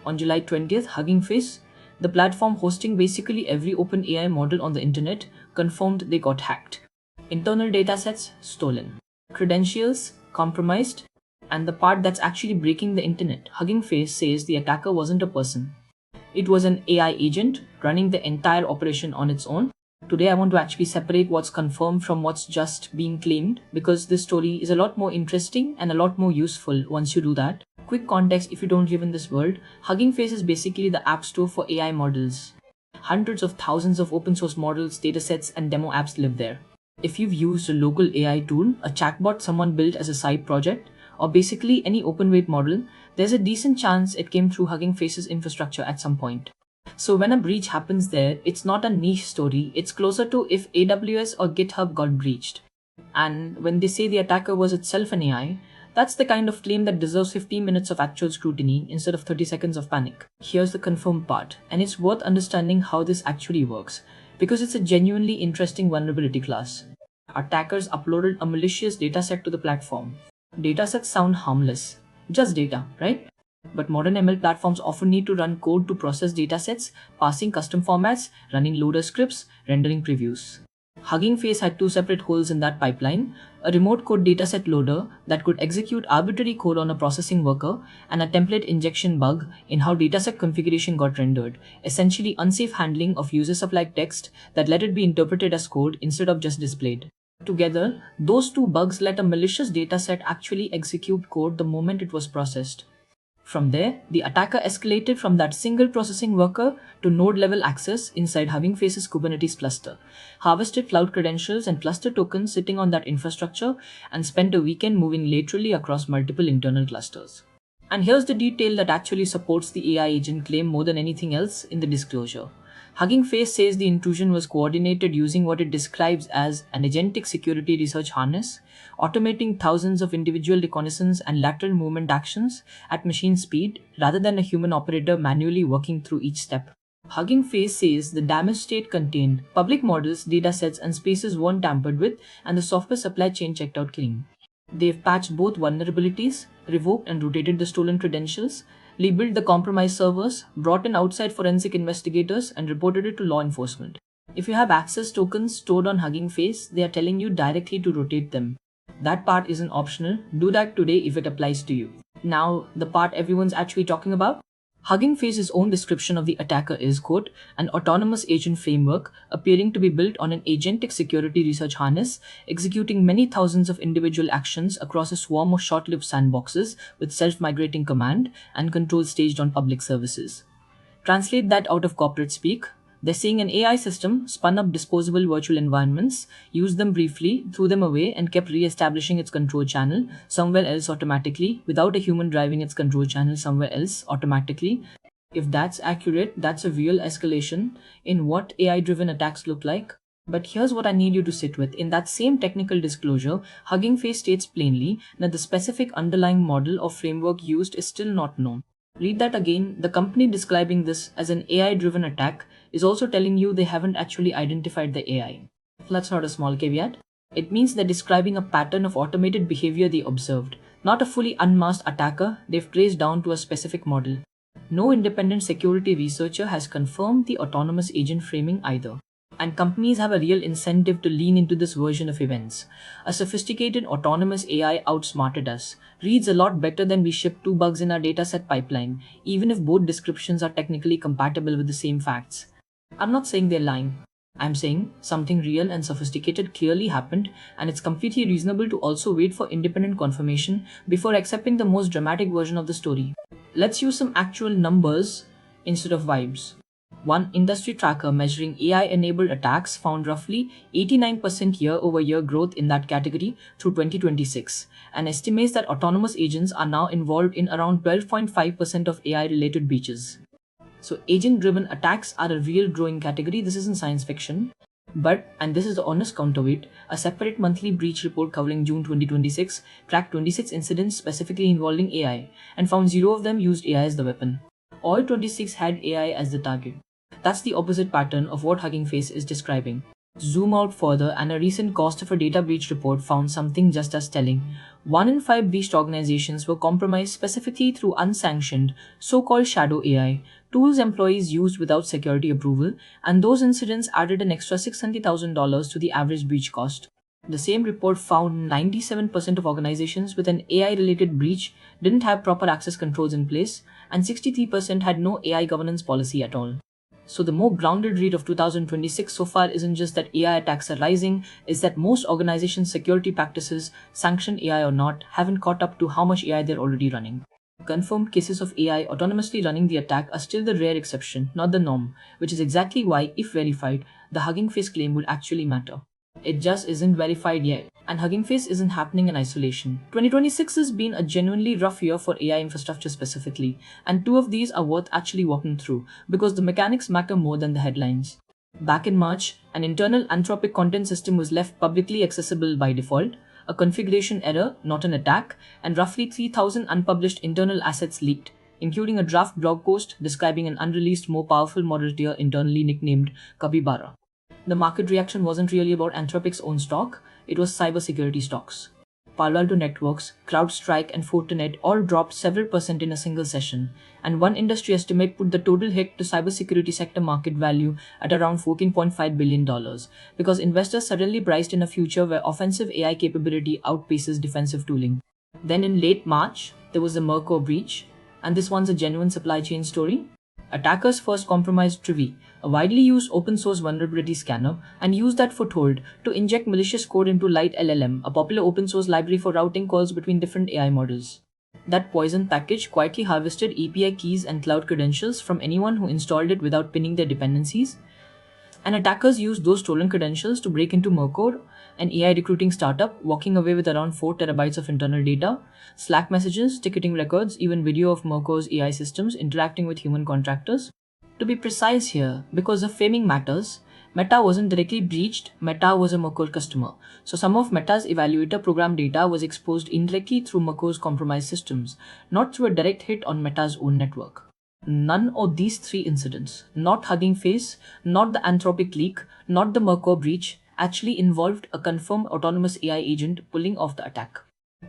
On July 20th, Hugging Face, the platform hosting basically every open AI model on the internet, confirmed they got hacked. Internal datasets stolen, credentials compromised, and the part that's actually breaking the internet, Hugging Face says the attacker wasn't a person. It was an AI agent running the entire operation on its own. Today I want to actually separate what's confirmed from what's just being claimed, because this story is a lot more interesting and a lot more useful once you do that. Quick context: if you don't live in this world, Hugging Face is basically the app store for AI models. Hundreds of thousands of open source models, datasets, and demo apps live there. If you've used a local AI tool, a chatbot someone built as a side project, or basically any open weight model, there's a decent chance it came through Hugging Face's infrastructure at some point. So when a breach happens there, it's not a niche story, it's closer to if AWS or GitHub got breached. And when they say the attacker was itself an AI, that's the kind of claim that deserves 15 minutes of actual scrutiny instead of 30 seconds of panic. Here's the confirmed part, and it's worth understanding how this actually works, because it's a genuinely interesting vulnerability class. Attackers uploaded a malicious dataset to the platform. Datasets sound harmless, just data, right? But modern ML platforms often need to run code to process datasets, passing custom formats, running loader scripts, rendering previews. Hugging Face had two separate holes in that pipeline: a remote code dataset loader that could execute arbitrary code on a processing worker, and a template injection bug in how dataset configuration got rendered, essentially unsafe handling of user-supplied text that let it be interpreted as code instead of just displayed. Together, those two bugs let a malicious dataset actually execute code the moment it was processed. From there, the attacker escalated from that single processing worker to node-level access inside Hugging Face's Kubernetes cluster, harvested cloud credentials and cluster tokens sitting on that infrastructure, and spent a weekend moving laterally across multiple internal clusters. And here's the detail that actually supports the AI agent claim more than anything else in the disclosure. Hugging Face says the intrusion was coordinated using what it describes as an agentic security research harness, automating thousands of individual reconnaissance and lateral movement actions at machine speed rather than a human operator manually working through each step. Hugging Face says the damaged state contained public models, datasets, and spaces weren't tampered with, and the software supply chain checked out clean. They've patched both vulnerabilities, revoked and rotated the stolen credentials, labeled the compromised servers, brought in outside forensic investigators, and reported it to law enforcement. If you have access tokens stored on Hugging Face, they are telling you directly to rotate them. That part isn't optional. Do that today if it applies to you. Now, the part everyone's actually talking about. Hugging Face's own description of the attacker is, quote, an autonomous agent framework appearing to be built on an agentic security research harness, executing many thousands of individual actions across a swarm of short-lived sandboxes with self-migrating command and control staged on public services. Translate that out of corporate speak. They're saying an AI system spun up disposable virtual environments, used them briefly, threw them away, and kept re-establishing its control channel somewhere else automatically, without a human driving its control channel somewhere else automatically. If that's accurate, that's a real escalation in what AI-driven attacks look like. But here's what I need you to sit with. In that same technical disclosure, Hugging Face states plainly that the specific underlying model or framework used is still not known. Read that again. The company describing this as an AI-driven attack is also telling you they haven't actually identified the AI. That's not a small caveat. It means they're describing a pattern of automated behavior they observed, not a fully unmasked attacker they've traced down to a specific model. No independent security researcher has confirmed the autonomous agent framing either. And companies have a real incentive to lean into this version of events. A sophisticated autonomous AI outsmarted us, reads a lot better than we ship 2 bugs in our dataset pipeline, even if both descriptions are technically compatible with the same facts. I'm not saying they're lying. I'm saying something real and sophisticated clearly happened, and it's completely reasonable to also wait for independent confirmation before accepting the most dramatic version of the story. Let's use some actual numbers instead of vibes. One industry tracker measuring AI-enabled attacks found roughly 89% year-over-year growth in that category through 2026, and estimates that autonomous agents are now involved in around 12.5% of AI-related breaches. So agent-driven attacks are a real growing category. This isn't science fiction. But, and this is the honest counterweight, a separate monthly breach report covering June 2026 tracked 26 incidents specifically involving AI, and found 0 of them used AI as the weapon. All 26 had AI as the target. That's the opposite pattern of what Hugging Face is describing. Zoom out further, and a recent cost of a data breach report found something just as telling. 1 in 5 breached organizations were compromised specifically through unsanctioned, so-called shadow AI, tools employees used without security approval, and those incidents added an extra $600,000 to the average breach cost. The same report found 97% of organizations with an AI-related breach didn't have proper access controls in place, and 63% had no AI governance policy at all. So the more grounded read of 2026 so far isn't just that AI attacks are rising, it's that most organizations' security practices, sanctioned AI or not, haven't caught up to how much AI they're already running. Confirmed cases of AI autonomously running the attack are still the rare exception, not the norm, which is exactly why, if verified, the Hugging Face claim would actually matter. It just isn't verified yet, and Hugging Face isn't happening in isolation. 2026 has been a genuinely rough year for AI infrastructure specifically, and two of these are worth actually walking through, because the mechanics matter more than the headlines. Back in March, an internal Anthropic content system was left publicly accessible by default, a configuration error, not an attack, and roughly 3,000 unpublished internal assets leaked, including a draft blog post describing an unreleased, more powerful model tier internally nicknamed Capybara. The market reaction wasn't really about Anthropic's own stock, it was cybersecurity stocks. Palo Alto Networks, CrowdStrike, and Fortinet all dropped several percent in a single session, and one industry estimate put the total hit to cybersecurity sector market value at around $14.5 billion, because investors suddenly priced in a future where offensive AI capability outpaces defensive tooling. Then in late March, there was the Mercor breach, and this one's a genuine supply chain story. Attackers first compromised Trivy, a widely used open source vulnerability scanner, and used that foothold to inject malicious code into LiteLLM, a popular open source library for routing calls between different AI models. That poison package quietly harvested API keys and cloud credentials from anyone who installed it without pinning their dependencies. And attackers used those stolen credentials to break into Mercor, an AI recruiting startup, walking away with around 4 terabytes of internal data, Slack messages, ticketing records, even video of Mercor's AI systems interacting with human contractors. To be precise here, because the framing matters, Meta wasn't directly breached, Meta was a Mercor customer. So some of Meta's evaluator program data was exposed indirectly through Mercor's compromised systems, not through a direct hit on Meta's own network. None of these three incidents, not Hugging Face, not the Anthropic leak, not the Mercor breach, actually involved a confirmed autonomous AI agent pulling off the attack.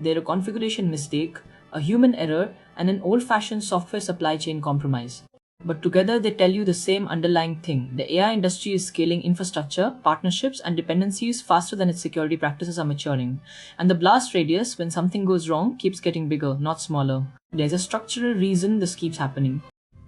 They're a configuration mistake, a human error, and an old-fashioned software supply chain compromise. But together they tell you the same underlying thing. The AI industry is scaling infrastructure, partnerships, and dependencies faster than its security practices are maturing. And the blast radius, when something goes wrong, keeps getting bigger, not smaller. There's a structural reason this keeps happening.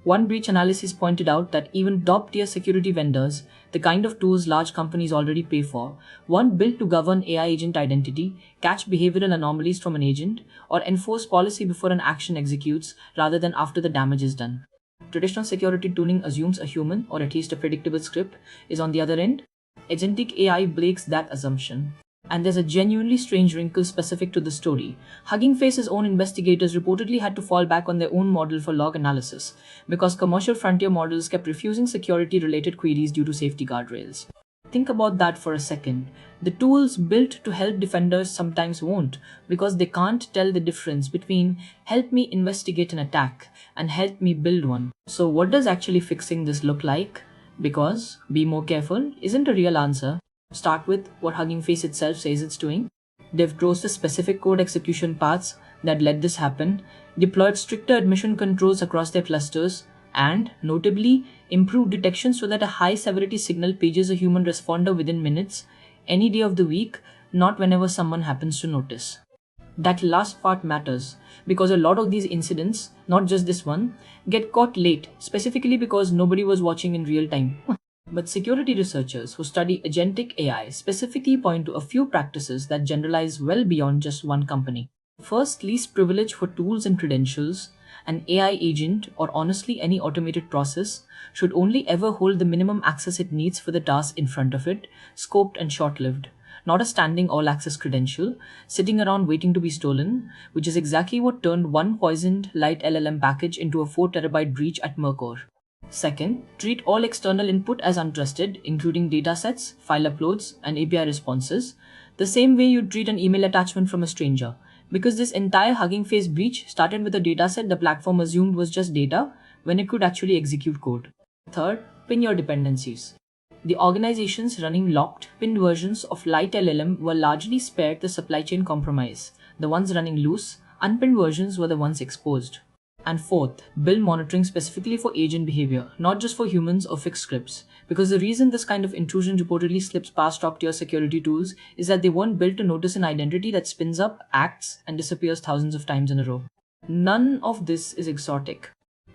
One breach analysis pointed out that even top-tier security vendors, the kind of tools large companies already pay for, weren't built to govern AI agent identity, catch behavioral anomalies from an agent, or enforce policy before an action executes rather than after the damage is done. Traditional security tooling assumes a human, or at least a predictable script, is on the other end. Agentic AI breaks that assumption. And there's a genuinely strange wrinkle specific to the story. Hugging Face's own investigators reportedly had to fall back on their own model for log analysis, because commercial frontier models kept refusing security-related queries due to safety guardrails. Think about that for a second. The tools built to help defenders sometimes won't, because they can't tell the difference between help me investigate an attack and help me build one. So what does actually fixing this look like? Because, be more careful, isn't a real answer. Start with what Hugging Face itself says it's doing. They've traced the specific code execution paths that let this happen, deployed stricter admission controls across their clusters, and, notably, improved detection so that a high-severity signal pages a human responder within minutes, any day of the week, not whenever someone happens to notice. That last part matters, because a lot of these incidents, not just this one, get caught late, specifically because nobody was watching in real time. But security researchers who study agentic AI specifically point to a few practices that generalize well beyond just one company. First, least privilege for tools and credentials. An AI agent, or honestly any automated process, should only ever hold the minimum access it needs for the task in front of it, scoped and short-lived. Not a standing all-access credential, sitting around waiting to be stolen, which is exactly what turned one poisoned LiteLLM package into a 4 terabyte breach at Mercor. Second, treat all external input as untrusted, including datasets, file uploads, and API responses, the same way you'd treat an email attachment from a stranger. Because this entire Hugging Face breach started with a dataset the platform assumed was just data when it could actually execute code. Third, pin your dependencies. The organizations running locked, pinned versions of LiteLLM were largely spared the supply chain compromise. The ones running loose, unpinned versions were the ones exposed. And fourth, build monitoring specifically for agent behavior, not just for humans or fixed scripts. Because the reason this kind of intrusion reportedly slips past top-tier security tools is that they weren't built to notice an identity that spins up, acts, and disappears thousands of times in a row. None of this is exotic.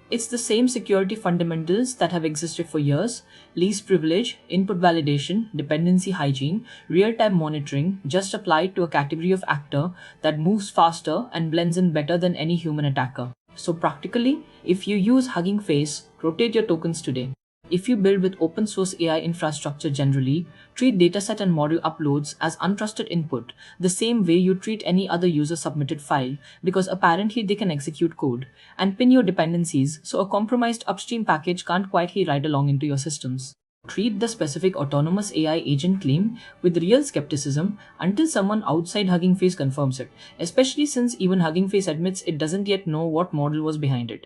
It's the same security fundamentals that have existed for years: least privilege, input validation, dependency hygiene, real-time monitoring, just applied to a category of actor that moves faster and blends in better than any human attacker. So practically, if you use Hugging Face, rotate your tokens today. If you build with open source AI infrastructure generally, treat dataset and model uploads as untrusted input, the same way you treat any other user submitted file, because apparently they can execute code, and pin your dependencies so a compromised upstream package can't quietly ride along into your systems. Treat the specific autonomous AI agent claim with real skepticism until someone outside Hugging Face confirms it, especially since even Hugging Face admits it doesn't yet know what model was behind it.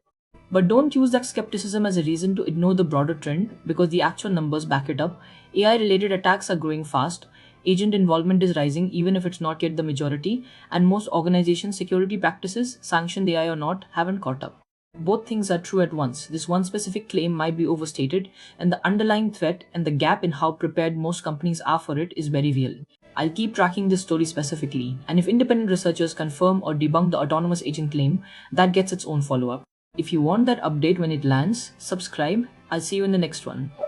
But don't use that skepticism as a reason to ignore the broader trend, because the actual numbers back it up. AI-related attacks are growing fast, agent involvement is rising even if it's not yet the majority, and most organizations' security practices, sanctioned AI or not, haven't caught up. Both things are true at once. This one specific claim might be overstated, and the underlying threat and the gap in how prepared most companies are for it is very real. I'll keep tracking this story specifically, and if independent researchers confirm or debunk the autonomous agent claim, that gets its own follow-up. If you want that update when it lands, subscribe. I'll see you in the next one.